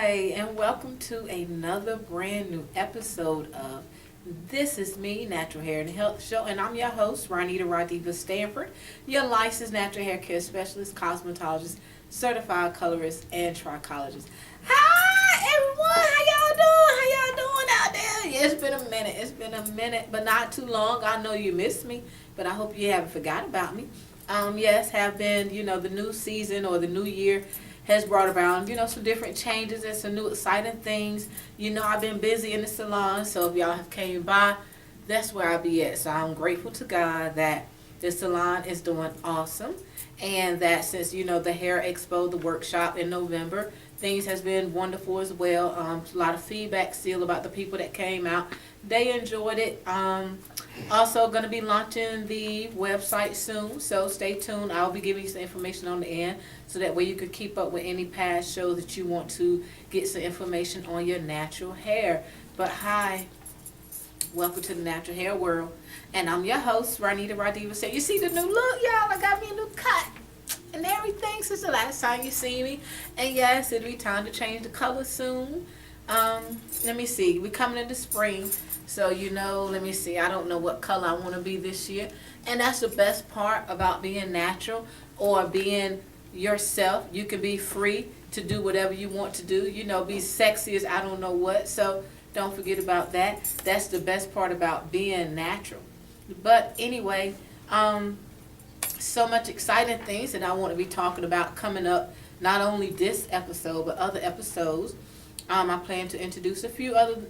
Hi, and welcome to another brand new episode of This Is Me, Natural Hair and Health Show. And I'm your host, Ronita Stanford, your licensed natural hair care specialist, cosmetologist, certified colorist, and trichologist. Hi, everyone. How y'all doing? How y'all doing out there? Yeah, it's been a minute. It's been a minute, but not too long. I know you missed me, but I hope you haven't forgot about me. Yes, have been, the new season or the new year has brought around, some different changes and some new exciting things. I've been busy in the salon, so if y'all have came by, that's where I'll be at. So I'm grateful to God that the salon is doing awesome, and that since, the Hair Expo, the workshop in November, things has been wonderful as well. A lot of feedback still about the people that came out. They enjoyed it. Also going to be launching the website soon, so stay tuned. I'll be giving you some information on the end, so that way you could keep up with any past shows that you want to get some information on your natural hair. But hi, welcome to the natural hair world, and I'm your host, Ronita. So you see the new look, y'all? I got me a new cut and everything since the last time you see me. And yes, it'll be time to change the color soon. Let me see. We're coming into spring. So, let me see. I don't know what color I want to be this year. And that's the best part about being natural or being yourself. You can be free to do whatever you want to do. Be sexy as I don't know what. So don't forget about that. That's the best part about being natural. But anyway, so much exciting things that I want to be talking about coming up. Not only this episode, but other episodes. I plan to introduce a few other,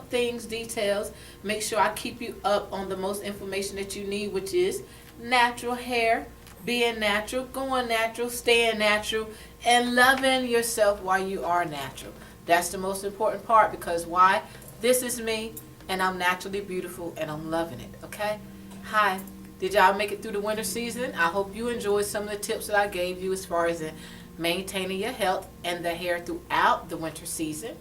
things, details. Make sure I keep you up on the most information that you need, which is natural hair, being natural, going natural, staying natural, and loving yourself while you are natural. That's the most important part, because why? This is me, and I'm naturally beautiful, and I'm loving it, okay? Hi. Did y'all make it through the winter season? I hope you enjoyed some of the tips that I gave you as far as maintaining your health and the hair throughout the winter season.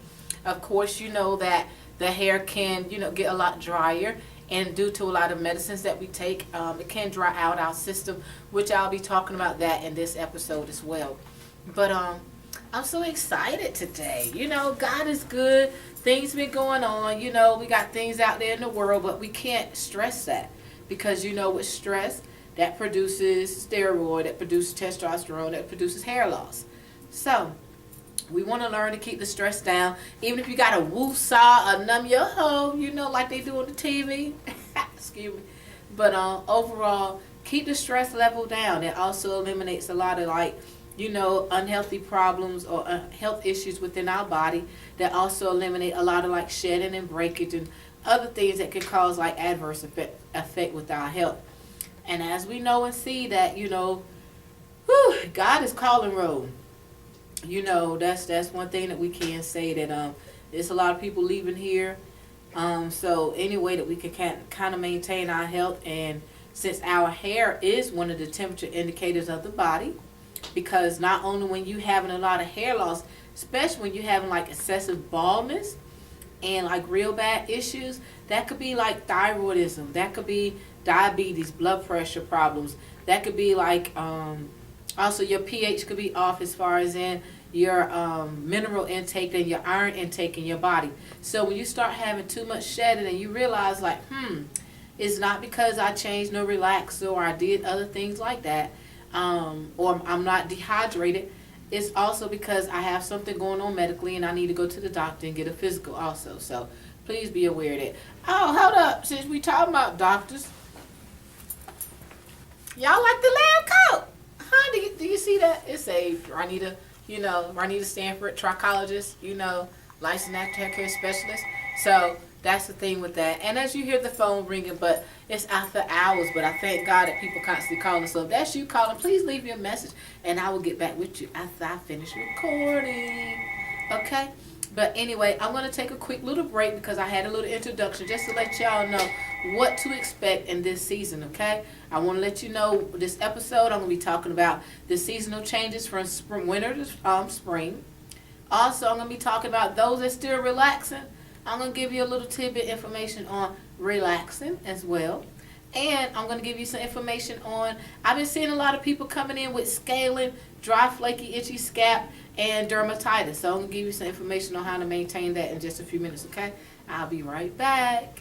Of course, you know that the hair can, get a lot drier, and due to a lot of medicines that we take, it can dry out our system, which I'll be talking about that in this episode as well. But I'm so excited today. God is good. Things been going on. We got things out there in the world, but we can't stress that, because with stress, that produces steroid, that produces testosterone, that produces hair loss. So we want to learn to keep the stress down. Even if you got a woo-saw or numb your hoe, like they do on the TV. Excuse me. But overall, keep the stress level down. It also eliminates a lot of unhealthy problems or health issues within our body. That also eliminate a lot of shedding and breakage and other things that could cause adverse effect with our health. And as we know and see that, God is calling roll. That's one thing that we can say, that there's a lot of people leaving here. So any way that we can kind of maintain our health, and since our hair is one of the temperature indicators of the body, because not only when you having a lot of hair loss, especially when you having excessive baldness and real bad issues, that could be thyroidism, that could be diabetes, blood pressure problems, that could be also your pH could be off as far as in your mineral intake and your iron intake in your body. So when you start having too much shedding and you realize it's not because I changed no relaxer or I did other things like that, or I'm not dehydrated, it's also because I have something going on medically and I need to go to the doctor and get a physical also. So please be aware of that. Oh, hold up. Since we talking about doctors, y'all like the lab coat? Huh? Do you see that? It says Ronita, Ronita Stanford, trichologist, licensed natural hair care specialist. So that's the thing with that. And as you hear the phone ringing, but it's after hours, but I thank God that people constantly calling. So if that's you calling, please leave me a message, and I will get back with you after I finish recording. Okay? But anyway, I'm going to take a quick little break because I had a little introduction just to let y'all know what to expect in this season, okay? I want to let you know this episode, I'm going to be talking about the seasonal changes from winter to spring. Also, I'm going to be talking about those that still relaxing. I'm going to give you a little tidbit information on relaxing as well. And I'm going to give you some information on, I've been seeing a lot of people coming in with scaling, dry, flaky, itchy scalp, and dermatitis. So I'm going to give you some information on how to maintain that in just a few minutes, okay? I'll be right back.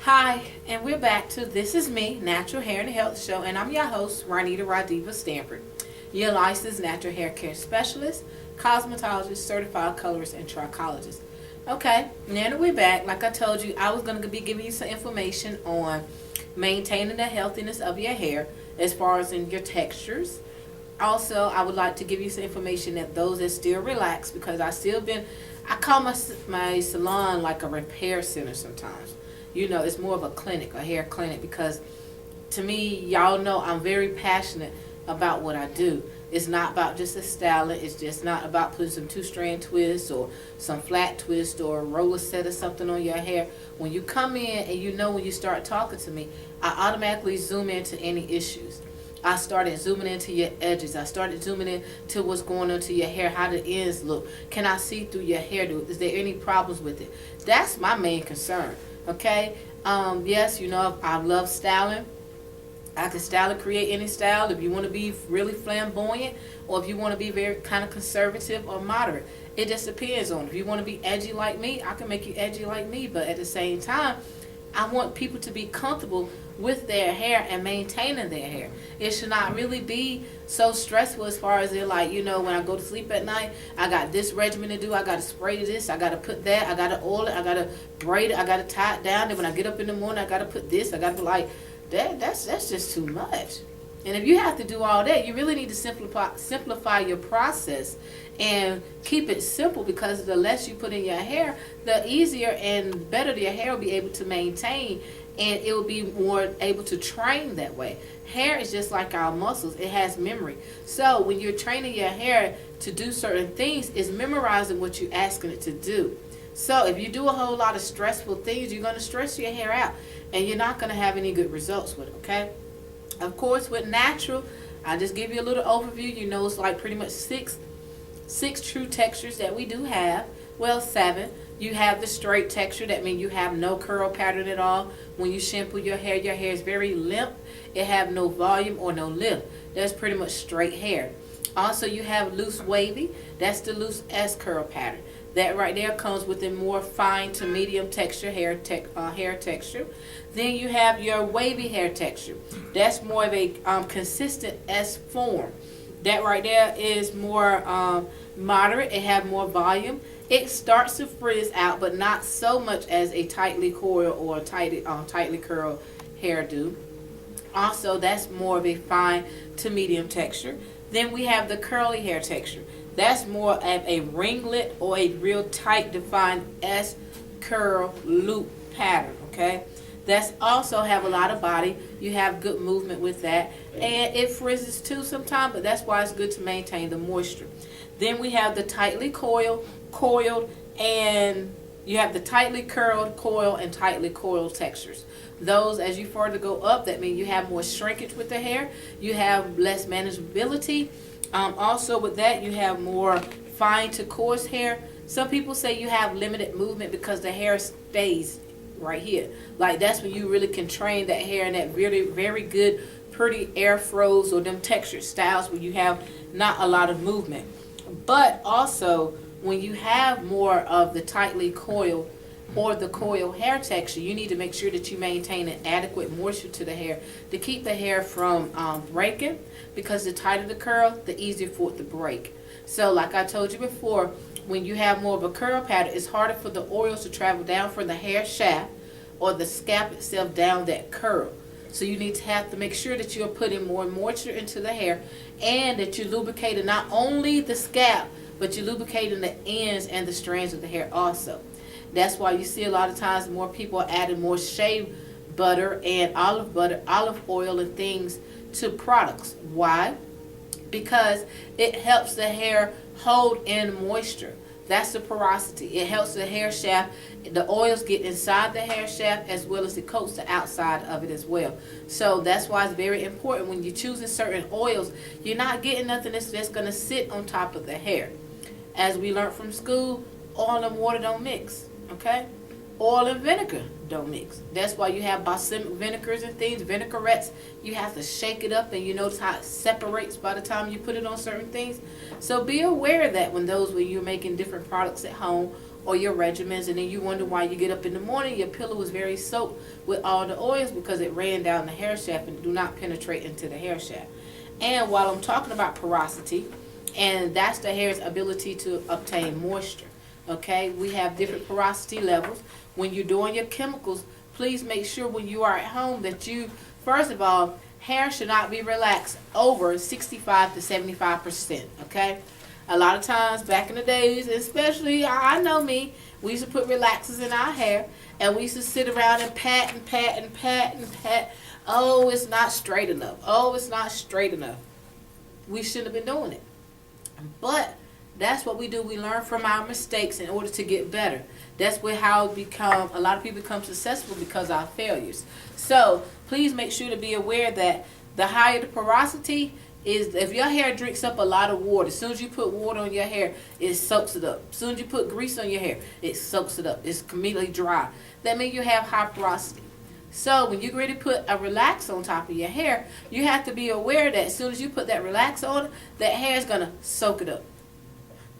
Hi, and we're back to This Is Me, Natural Hair and Health Show, and I'm your host, Ronita Stanford, your licensed natural hair care specialist, cosmetologist, certified colorist, and trichologist. Okay, now that we're back, like I told you, I was going to be giving you some information on maintaining the healthiness of your hair as far as in your textures. Also, I would like to give you some information that those that still relax, because I call my salon like a repair center sometimes. You know, it's more of a clinic, a hair clinic, because to me, y'all know I'm very passionate about what I do. It's not about just a styling. It's just not about putting some two-strand twists or some flat twist or a roller set or something on your hair. When you come in and you know when you start talking to me, I automatically zoom into any issues. I started zooming into your edges. I started zooming into what's going on to your hair, how the ends look. Can I see through your hair? Is there any problems with it? That's my main concern. Okay, yes, you know, I love styling. I can style and create any style. If you want to be really flamboyant, or if you want to be very kind of conservative or moderate, it just depends on. If you want to be edgy like me, I can make you edgy like me. But at the same time, I want people to be comfortable with their hair and maintaining their hair. It should not really be so stressful as far as they're like, you know, when I go to sleep at night, I got this regimen to do, I got to spray this, I got to put that, I got to oil it, I got to braid it, I got to tie it down. Then when I get up in the morning, I got to put this, I got to be like, that's just too much. And if you have to do all that, you really need to simplify your process and keep it simple, because the less you put in your hair, the easier and better your hair will be able to maintain, and it will be more able to train that way. Hair is just like our muscles. It has memory. So when you're training your hair to do certain things, it's memorizing what you're asking it to do. So if you do a whole lot of stressful things, you're going to stress your hair out, and you're not going to have any good results with it, okay? Of course, with natural, I'll just give you a little overview. You know, it's like pretty much six true textures that we do have. Well, 7. You have the straight texture. That means you have no curl pattern at all. When you shampoo your hair is very limp. It have no volume or no lift. That's pretty much straight hair. Also, you have loose wavy. That's the loose S curl pattern. That right there comes with a more fine to medium texture hair texture. Then you have your wavy hair texture. That's more of a consistent S form. That right there is more moderate. It have more volume. It starts to frizz out, but not so much as a tightly coiled or a tightly curled hairdo. Also, that's more of a fine to medium texture. Then we have the curly hair texture. That's more of a ringlet or a real tight defined S curl loop pattern, okay? That's also have a lot of body. You have good movement with that. And it frizzes too sometimes, but that's why it's good to maintain the moisture. Then we have the tightly coiled, and you have the tightly curled, coiled, and tightly coiled textures. Those, as you further go up, that means you have more shrinkage with the hair. You have less manageability. Also with that, you have more fine to coarse hair. Some people say you have limited movement because the hair stays right here. Like, that's when you really can train that hair in that really very good, pretty afros or them textured styles where you have not a lot of movement. But also, when you have more of the tightly coiled or the coil hair texture, you need to make sure that you maintain an adequate moisture to the hair to keep the hair from breaking, because the tighter the curl, the easier for it to break. So like I told you before, when you have more of a curl pattern, it's harder for the oils to travel down from the hair shaft or the scalp itself down that curl. So you need to have to make sure that you're putting more moisture into the hair, and that you're lubricating not only the scalp, but you're lubricating the ends and the strands of the hair also. That's why you see a lot of times more people are adding more shea butter and olive oil and things to products. Why? Because it helps the hair hold in moisture. That's the porosity. It helps the hair shaft, the oils get inside the hair shaft as well as it coats the outside of it as well. So that's why it's very important when you're choosing certain oils, you're not getting nothing that's just going to sit on top of the hair. As we learned from school, oil and water don't mix, okay? Oil and vinegar don't mix. That's why you have balsamic vinegars and things, vinaigrettes. You have to shake it up, and you notice how it separates by the time you put it on certain things. So be aware of that when you're making different products at home or your regimens, and then you wonder why you get up in the morning, your pillow is very soaked with all the oils because it ran down the hair shaft and do not penetrate into the hair shaft. And while I'm talking about porosity, and that's the hair's ability to obtain moisture. Okay, we have different porosity levels. When you're doing your chemicals, please make sure when you are at home that you, first of all, hair should not be relaxed over 65 to 75%, okay? A lot of times back in the days, especially, I know me, we used to put relaxers in our hair, and we used to sit around and pat and pat and pat and pat. Oh, it's not straight enough. Oh, it's not straight enough. We shouldn't have been doing it. But that's what we do. We learn from our mistakes in order to get better. That's how a lot of people become successful because of our failures. So please make sure to be aware that the higher the porosity is, if your hair drinks up a lot of water, as soon as you put water on your hair, it soaks it up. As soon as you put grease on your hair, it soaks it up. It's completely dry. That means you have high porosity. So when you're ready to put a relaxer on top of your hair, you have to be aware that as soon as you put that relaxer on, that hair is going to soak it up.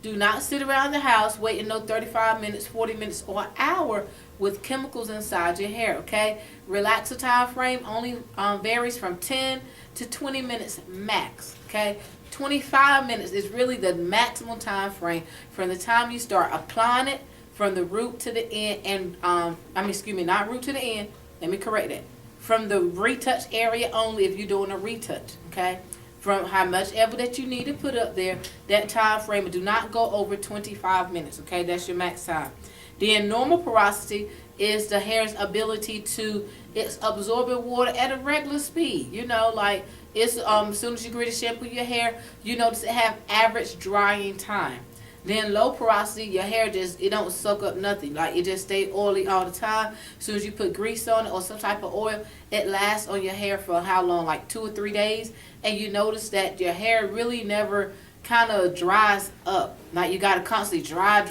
Do not sit around the house waiting no 35 minutes, 40 minutes, or an hour with chemicals inside your hair, okay? Relaxer time frame only varies from 10 to 20 minutes max, okay? 25 minutes is really the maximum time frame from the time you start applying it from the root to the end, and not root to the end. Let me correct that. From the retouch area only if you're doing a retouch, okay? From how much ever that you need to put up there, that time frame, do not go over 25 minutes, okay? That's your max time. Then normal porosity is the hair's ability to, it's absorbing water at a regular speed. You know, like it's as soon as you get ready to shampoo your hair, you notice it have average drying time. Then low porosity, your hair it don't soak up nothing. Like it just stay oily all the time. As soon as you put grease on it or some type of oil, it lasts on your hair for how long? Like 2 or 3 days. And you notice that your hair really never kind of dries up. Like you got to constantly dry.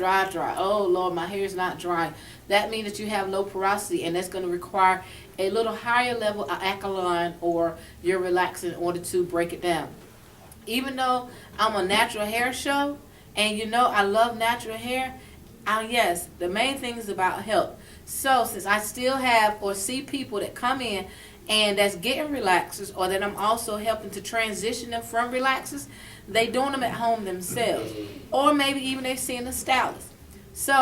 Oh Lord, my hair is not drying. That means that you have low porosity, and that's going to require a little higher level of alkaline or your relaxant in order to break it down. Even though I'm a natural hair show, and you know I love natural hair, yes, the main thing is about health. So since I still have or see people that come in and that's getting relaxers, or that I'm also helping to transition them from relaxers, they doing them at home themselves, or maybe even they seeing a stylist. So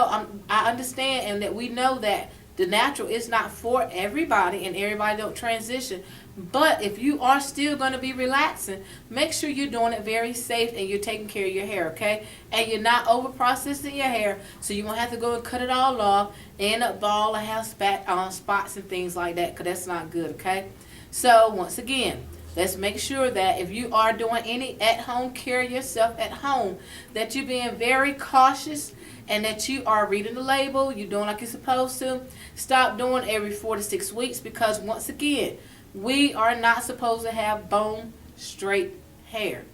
I understand, and that we know that the natural is not for everybody, and everybody don't transition. But if you are still going to be relaxing, make sure you're doing it very safe and you're taking care of your hair, okay? And you're not over processing your hair, so you won't have to go and cut it all off, end up bald or have spots and things like that, because that's not good, okay? So once again, let's make sure that if you are doing any at-home care yourself at home, that you're being very cautious and that you are reading the label, you're doing like you're supposed to. Stop doing every 4 to 6 weeks, because once again, we are not supposed to have bone straight hair,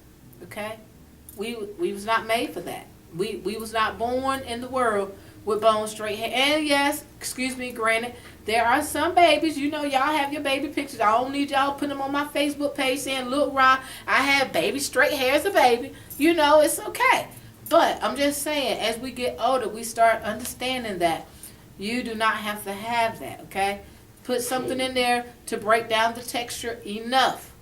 okay? We was not made for that. We was not born in the world with bone straight hair. And yes, excuse me, granted, there are some babies, you know, y'all have your baby pictures. I don't need y'all putting them on my Facebook page saying, look, Ra, I have baby straight hair as a baby. You know, it's okay. But I'm just saying, as we get older, we start understanding that you do not have to have that, okay? Put something in there to break down the texture enough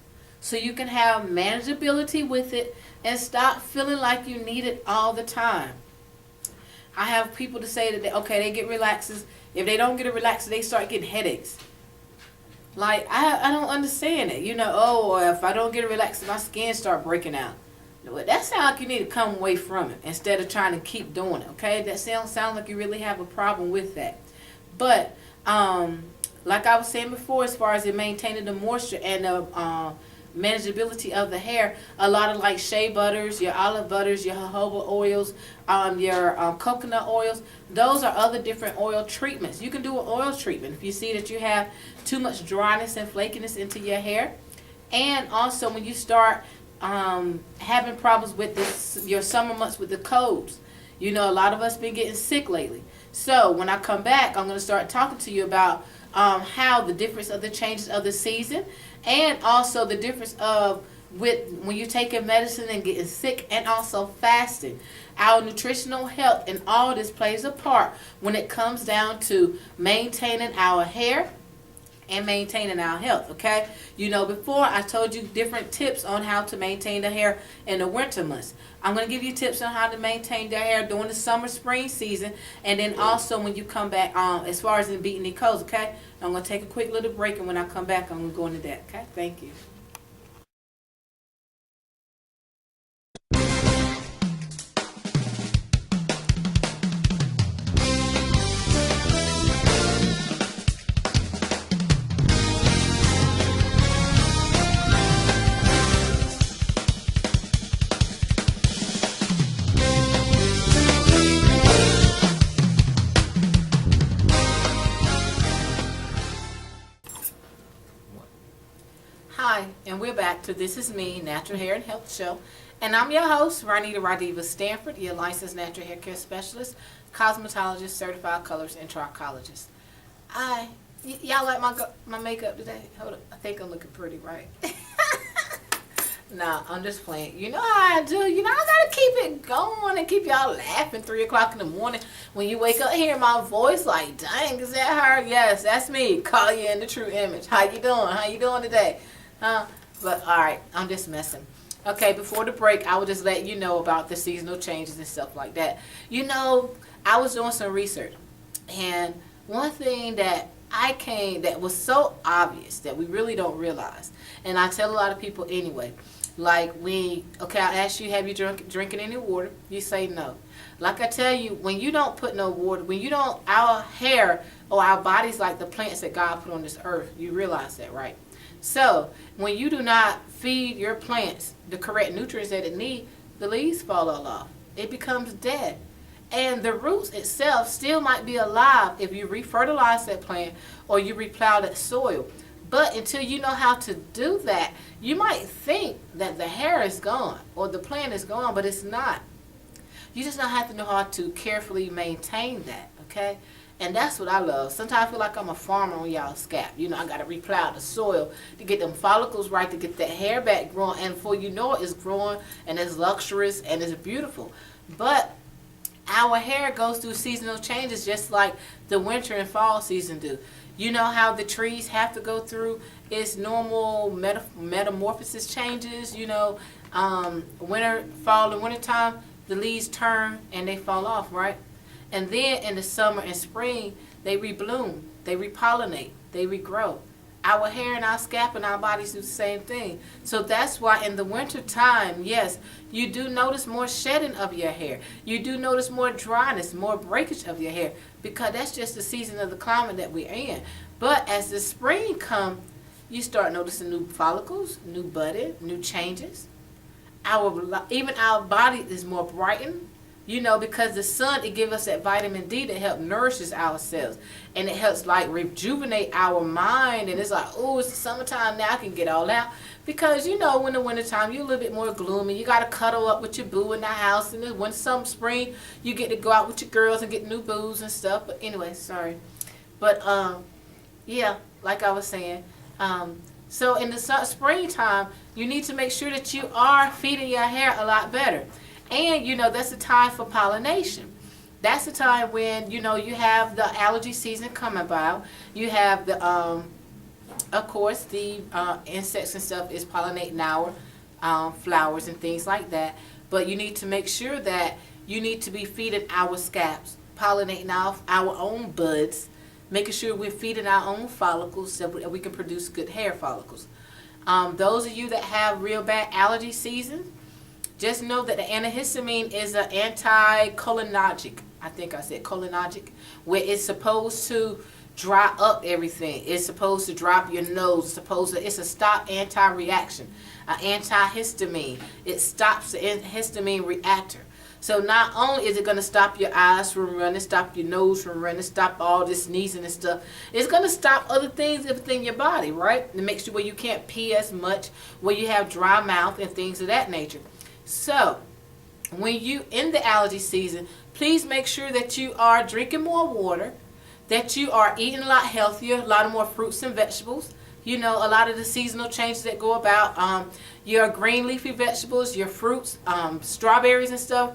so you can have manageability with it and stop feeling like you need it all the time. I have people to say that they get relaxers. If they don't get a relaxer, they start getting headaches. Like, I don't understand it. You know, or if I don't get a relaxer, my skin start breaking out. That sounds like you need to come away from it instead of trying to keep doing it, okay? That sounds like you really have a problem with that. But, like I was saying before, as far as it maintaining the moisture and the manageability of the hair, a lot of like shea butters, your olive butters, your jojoba oils, your coconut oils, those are other different oil treatments. You can do an oil treatment if you see that you have too much dryness and flakiness into your hair. And also when you start having problems with this, your summer months with the colds. You know, a lot of us been getting sick lately. So when I come back, I'm going to start talking to you about how the difference of the changes of the season, and also the difference of with when you're taking medicine and getting sick, and also fasting. Our nutritional health and all this plays a part when it comes down to maintaining our hair and maintaining our health, okay? You know, before I told you different tips on how to maintain the hair in the winter months. I'm going to give you tips on how to maintain the hair during the summer, spring season, and then also when you come back as far as in beating the colds, okay? I'm going to take a quick little break, and when I come back, I'm going to go into that, okay? Thank you. Hi, and we're back to This Is Me, Natural Hair and Health Show. And I'm your host, Ronita Stanford, your licensed natural hair care specialist, cosmetologist, certified colorist, and trichologist. Y'all like my makeup today? Hold up, I think I'm looking pretty, right? Nah, I'm just playing. You know how I do. You know, I gotta keep it going and keep y'all laughing 3 o'clock in the morning when you wake up hearing my voice like, dang, is that her? Yes, that's me. Call you in the true image. How you doing? How you doing today? But all right, I'm just messing. Okay, before the break, I will just let you know about the seasonal changes and stuff like that. You know, I was doing some research, and one thing that that was so obvious that we really don't realize, and I tell a lot of people anyway, like I ask you, have you drinking any water? You say no. Like I tell you, when you don't put no water, our hair or our bodies like the plants that God put on this earth, you realize that, right? So when you do not feed your plants the correct nutrients that it needs, the leaves fall all off. It becomes dead. And the roots itself still might be alive if you refertilize that plant or you replow that soil. But until you know how to do that, you might think that the hair is gone or the plant is gone, but it's not. You just don't have to know how to carefully maintain that, okay? And that's what I love. Sometimes I feel like I'm a farmer on y'all's scalp. You know, I got to replow the soil to get them follicles right, to get that hair back growing. And before you know it, it's growing and it's luxurious and it's beautiful. But our hair goes through seasonal changes just like the winter and fall season do. You know how the trees have to go through its normal metamorphosis changes. You know, fall and winter time, the leaves turn and they fall off, right? And then in the summer and spring, they rebloom, they repollinate, they regrow. Our hair and our scalp and our bodies do the same thing. So that's why in the winter time, yes, you do notice more shedding of your hair. You do notice more dryness, more breakage of your hair, because that's just the season of the climate that we're in. But as the spring comes, you start noticing new follicles, new budding, new changes. Even our body is more brightened. You know, because the sun, it gives us that vitamin D that helps nourishes our cells. And it helps like rejuvenate our mind. And it's like, oh, it's the summertime now, I can get all out. Because, you know, in the wintertime, you're a little bit more gloomy. You got to cuddle up with your boo in the house. And then when spring, you get to go out with your girls and get new boos and stuff. But anyway, sorry. But, yeah, like I was saying. So in the springtime, you need to make sure that you are feeding your hair a lot better. And, you know, that's the time for pollination. That's the time when, you know, you have the allergy season coming about. You have the, of course, the insects and stuff is pollinating our flowers and things like that. But you need to make sure that you need to be feeding our scalps, pollinating our own buds, making sure we're feeding our own follicles so that we can produce good hair follicles. Those of you that have real bad allergy season, just know that the antihistamine is an anticholinergic. I think I said cholinergic, where it's supposed to dry up everything. It's supposed to drop your nose. It's a stop anti-reaction, an antihistamine. It stops the histamine reactor. So not only is it going to stop your eyes from running, stop your nose from running, stop all this sneezing and stuff, it's going to stop other things within your body, right? It makes you where you can't pee as much, where you have dry mouth and things of that nature. So when you in the allergy season, please make sure that you are drinking more water, that you are eating a lot healthier, a lot of more fruits and vegetables. You know, a lot of the seasonal changes that go about, your green leafy vegetables, your fruits, strawberries and stuff.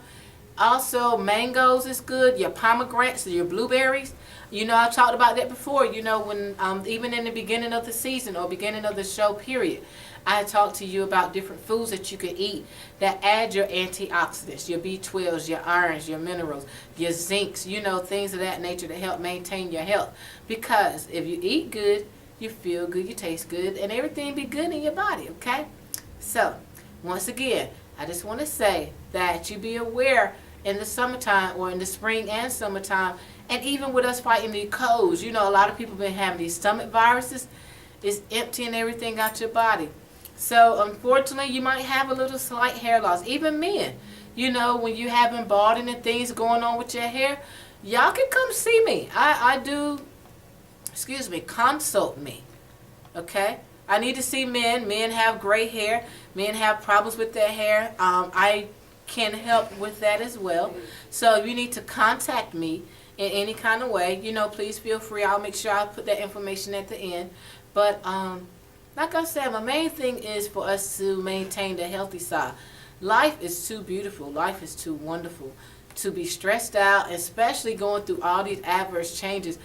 Also, mangoes is good, your pomegranates, your blueberries. You know, I talked about that before, you know, when even in the beginning of the season or beginning of the show period, I talked to you about different foods that you can eat that add your antioxidants, your B12s, your irons, your minerals, your zincs, you know, things of that nature to help maintain your health. Because if you eat good, you feel good, you taste good, and everything be good in your body, okay? So, once again, I just want to say that you be aware in the summertime or in the spring and summertime, and even with us fighting these colds, you know, a lot of people been having these stomach viruses. It's emptying everything out your body. So unfortunately, you might have a little slight hair loss. Even men, you know, when you having balding and things going on with your hair, y'all can come see me. I do, consult me, okay? I need to see men. Men have gray hair. Men have problems with their hair. I can help with that as well. So if you need to contact me in any kind of way, you know, please feel free. I'll make sure I'll put that information at the end. But like I said, my main thing is for us to maintain the healthy side. Life is too beautiful. Life is too wonderful to be stressed out, especially going through all these adverse changes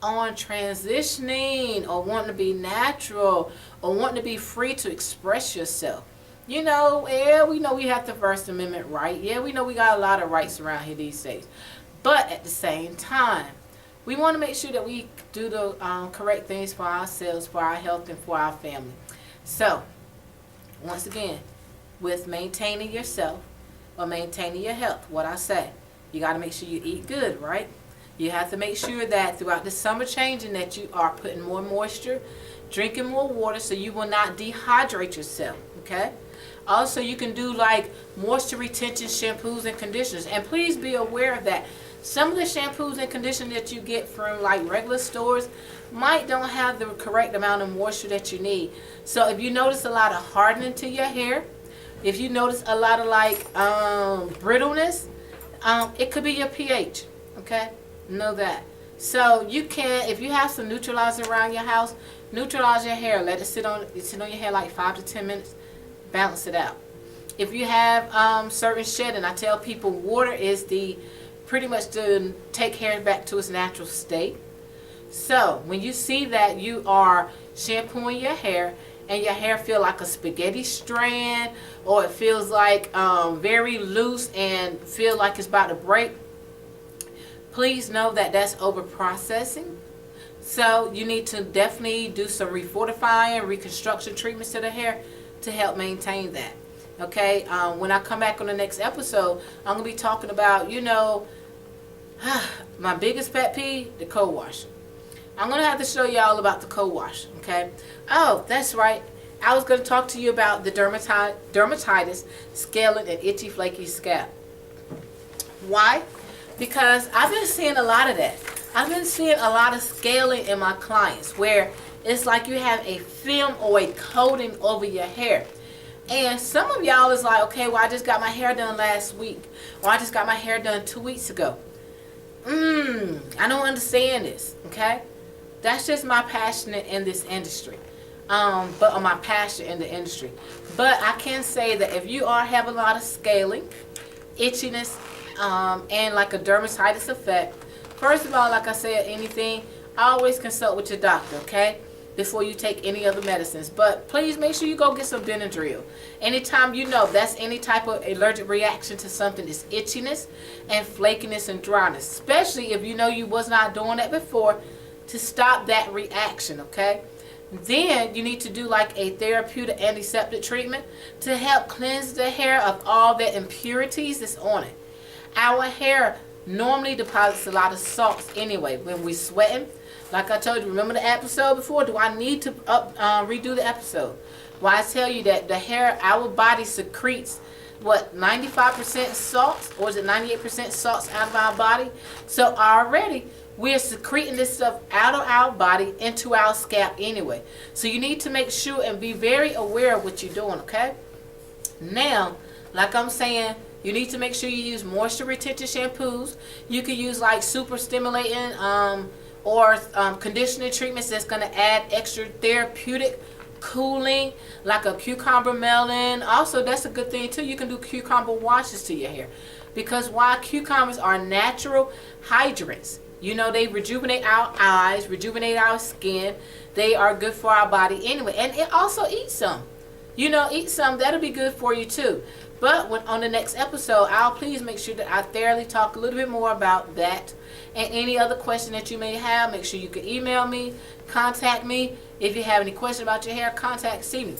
on transitioning or wanting to be natural or wanting to be free to express yourself. You know, yeah, we know we have the First Amendment right. Yeah, we know we got a lot of rights around here these days. But at the same time, we want to make sure that we do the correct things for ourselves, for our health, and for our family. So, once again, with maintaining yourself or maintaining your health, what I say, you got to make sure you eat good, right? You have to make sure that throughout the summer changing that you are putting more moisture, drinking more water so you will not dehydrate yourself, okay? Also, you can do like moisture retention shampoos and conditioners. And please be aware of that. Some of the shampoos and conditioners that you get from like regular stores might don't have the correct amount of moisture that you need. So if you notice a lot of hardening to your hair, if you notice a lot of like brittleness, it could be your pH, okay? Know that. So you can, if you have some neutralizer around your house, neutralize your hair. Let it sit on your hair like 5 to 10 minutes. Balance it out. If you have certain shedding, I tell people water is the pretty much to take hair back to its natural state. So when you see that you are shampooing your hair and your hair feel like a spaghetti strand, or it feels like very loose and feel like it's about to break, please know that that's over processing. So you need to definitely do some refortifying, reconstruction treatments to the hair to help maintain that. Okay, when I come back on the next episode, I'm going to be talking about, you know, my biggest pet peeve, the co-wash. I'm going to have to show you all about the co-wash, okay? Oh, that's right. I was going to talk to you about the dermatitis, scaling, and itchy, flaky scalp. Why? Because I've been seeing a lot of that. I've been seeing a lot of scaling in my clients where it's like you have a film or a coating over your hair. And some of y'all is like, okay, well, I just got my hair done last week. Or I just got my hair done 2 weeks ago. I don't understand this, okay? That's just my passion in this industry. But my passion in the industry. But I can say that if you are having a lot of scaling, itchiness, and like a dermatitis effect, first of all, like I said, anything, always consult with your doctor, okay? Before you take any other medicines. But please make sure you go get some Benadryl. Anytime you know that's any type of allergic reaction to something, is itchiness and flakiness and dryness. Especially if you know you was not doing that before, to stop that reaction, okay? Then you need to do like a therapeutic antiseptic treatment to help cleanse the hair of all the impurities that's on it. Our hair normally deposits a lot of salts anyway when we're sweating. Like I told you, remember the episode before? Do I need to redo the episode? Well, I tell you that the hair, our body secretes, what, 95% salts? Or is it 98% salts out of our body? So already, we're secreting this stuff out of our body into our scalp anyway. So you need to make sure and be very aware of what you're doing, okay? Now, like I'm saying, you need to make sure you use moisture retention shampoos. You can use like super stimulating or conditioning treatments that's going to add extra therapeutic cooling, like a cucumber melon. Also, that's a good thing too. You can do cucumber washes to your hair, because why? Cucumbers are natural hydrants. You know, they rejuvenate our eyes, rejuvenate our skin. They are good for our body anyway. And it also eats some. You know, eat some. That'll be good for you too. But on the next episode, I'll please make sure that I thoroughly talk a little bit more about that. And any other question that you may have, make sure you can email me, contact me. If you have any questions about your hair, see me.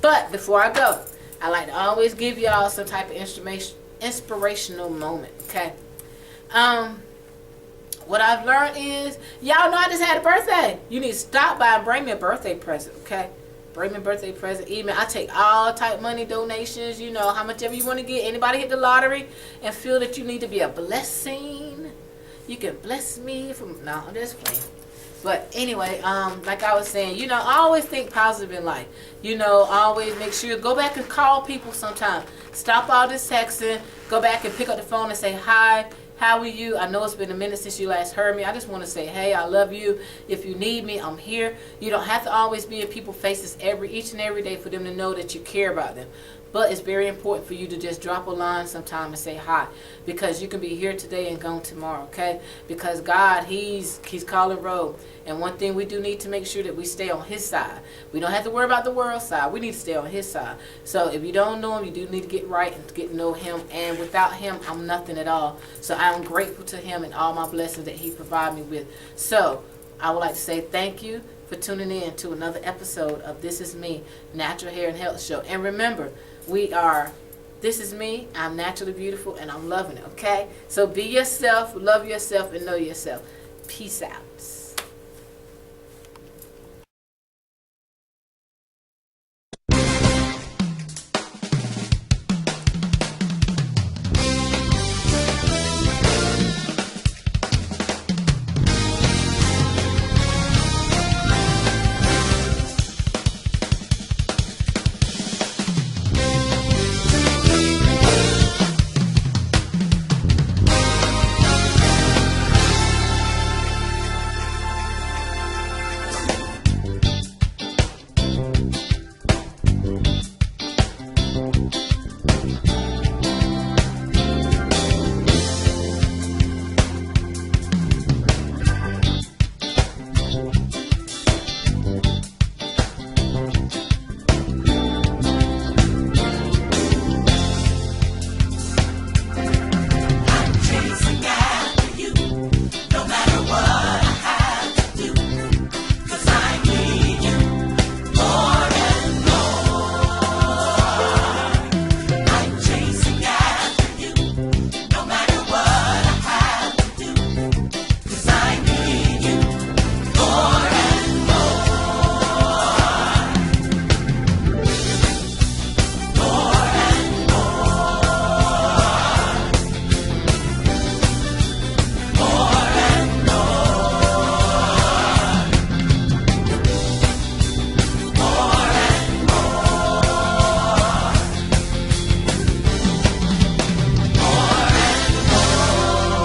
But before I go, I like to always give y'all some type of inspirational moment, okay? What I've learned is, y'all know I just had a birthday. You need to stop by and bring me a birthday present, okay? Bring me a birthday present, email. I take all type money donations, you know, how much ever you want to get. Anybody hit the lottery and feel that you need to be a blessing, you can bless me from, no, I'm just playing. But anyway, like I was saying, you know, always think positive in life. You know, always make sure you go back and call people sometime. Stop all this texting. Go back and pick up the phone and say, hi, how are you? I know it's been a minute since you last heard me. I just want to say, hey, I love you. If you need me, I'm here. You don't have to always be in people's faces each and every day for them to know that you care about them. But it's very important for you to just drop a line sometime and say hi, because you can be here today and gone tomorrow, okay? Because God, He's calling roll. And one thing we do need to make sure that we stay on His side. We don't have to worry about the world side. We need to stay on His side. So if you don't know Him, you do need to get right and get to know Him. And without Him, I'm nothing at all. So I'm grateful to Him and all my blessings that He provided me with. So I would like to say thank you for tuning in to another episode of This Is Me, Natural Hair and Health Show. And remember, this is me, I'm naturally beautiful, and I'm loving it, okay? So be yourself, love yourself, and know yourself. Peace out.